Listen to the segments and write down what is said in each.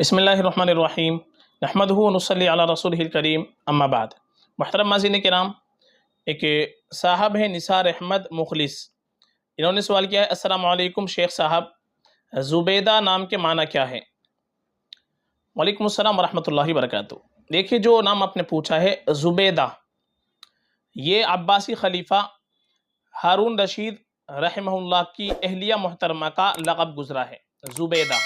बिस्मिल्लाहिर्रहमानिर्रहीम नहमदुहु व नुसल्ली अला रसूलिहिल करीम अम्मा बाद। मुहतरम नाज़रीन किराम, एक साहब हैं निसार अहमद मुखलिस, इन्होंने सवाल किया है, अस्सलामु अलैकुम शेख साहब, ज़ुबैदा नाम के माना क्या है? वालेकुम अस्सलाम व रहमतुल्लाहि व बरकातुहू। देखिए, जो नाम आपने पूछा है ज़ुबैदा, ये अब्बासी खलीफा हारून रशीद रहमहुल्लाह की अहलिया मोहतरमा का लक़ब गुज़रा है ज़ुबैदा।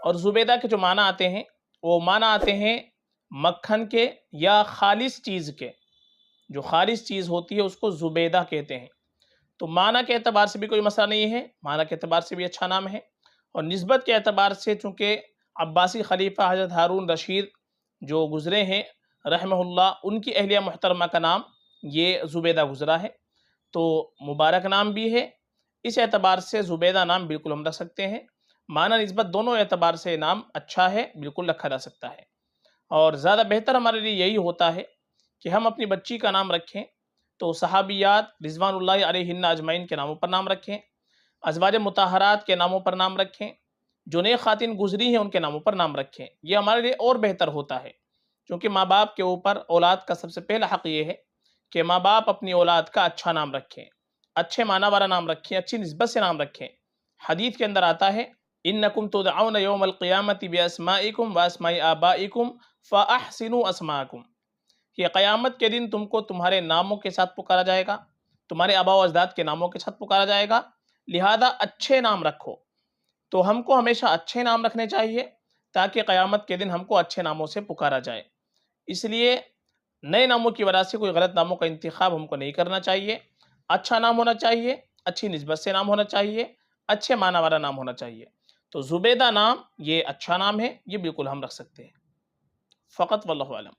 और ज़ुबैदा के जो माना आते हैं वो माना आते हैं मक्खन के या खालिस चीज़ के। जो खालिस चीज़ होती है उसको ज़ुबैदा कहते हैं। तो माना के एतबार से भी कोई मसला नहीं है, माना के एतबार से भी अच्छा नाम है। और निस्बत के एतबार से चूँकि अब्बासी खलीफा हज़रत हारून रशीद जो गुज़रे हैं रहमहुल्लाह, उनकी अहलिया मोहतरमा का नाम ये ज़ुबैदा गुज़रा है, तो मुबारक नाम भी है। इस एतबार से ज़ुबैदा नाम बिल्कुल हम रख सकते हैं। माना निस्बत दोनों एतबार से नाम अच्छा है, बिल्कुल रखा जा सकता है। और ज़्यादा बेहतर हमारे लिए यही होता है कि हम अपनी बच्ची का नाम रखें तो सहाबियात रिज़वानुल्लाहि अलैहिन्ना अजमईन के नामों पर नाम रखें, अज़वाज मुताहरात के नामों पर नाम रखें, जो नेक ख़ातिन गुज़री हैं उनके नामों पर नाम रखें। ये हमारे लिए और बेहतर होता है, क्योंकि माँ बाप के ऊपर औलाद का सबसे पहला हक़ ये है कि माँ बाप अपनी औलाद का अच्छा नाम रखें, अच्छे माना वाला नाम रखें, अच्छी निस्बत से नाम रखें। हदीथ के अंदर आता है, इन्नकुम तुदअउन यौमल क़ियामति बिअस्माइकुम व अस्माइ आबाइकुम फ़अहसिनु अस्माकुम, कि क़यामत के दिन तुमको तुम्हारे नामों के साथ पुकारा जाएगा, तुम्हारे आबा व अजदाद के नामों के साथ पुकारा जाएगा, लिहाजा अच्छे नाम रखो। तो हमको हमेशा अच्छे नाम रखने चाहिए ताकि क़यामत के दिन हमको अच्छे नामों से पुकारा जाए। इसलिए नए नामों की वजह से कोई गलत नामों का इंतखाब हमको नहीं करना चाहिए। अच्छा नाम होना चाहिए, अच्छी निस्बत से नाम होना चाहिए, अच्छे माना वाला नाम होना चाहिए। तो ज़ुबैदा नाम ये अच्छा नाम है, ये बिल्कुल हम रख सकते हैं। फ़क़त वल्लाहु आलम।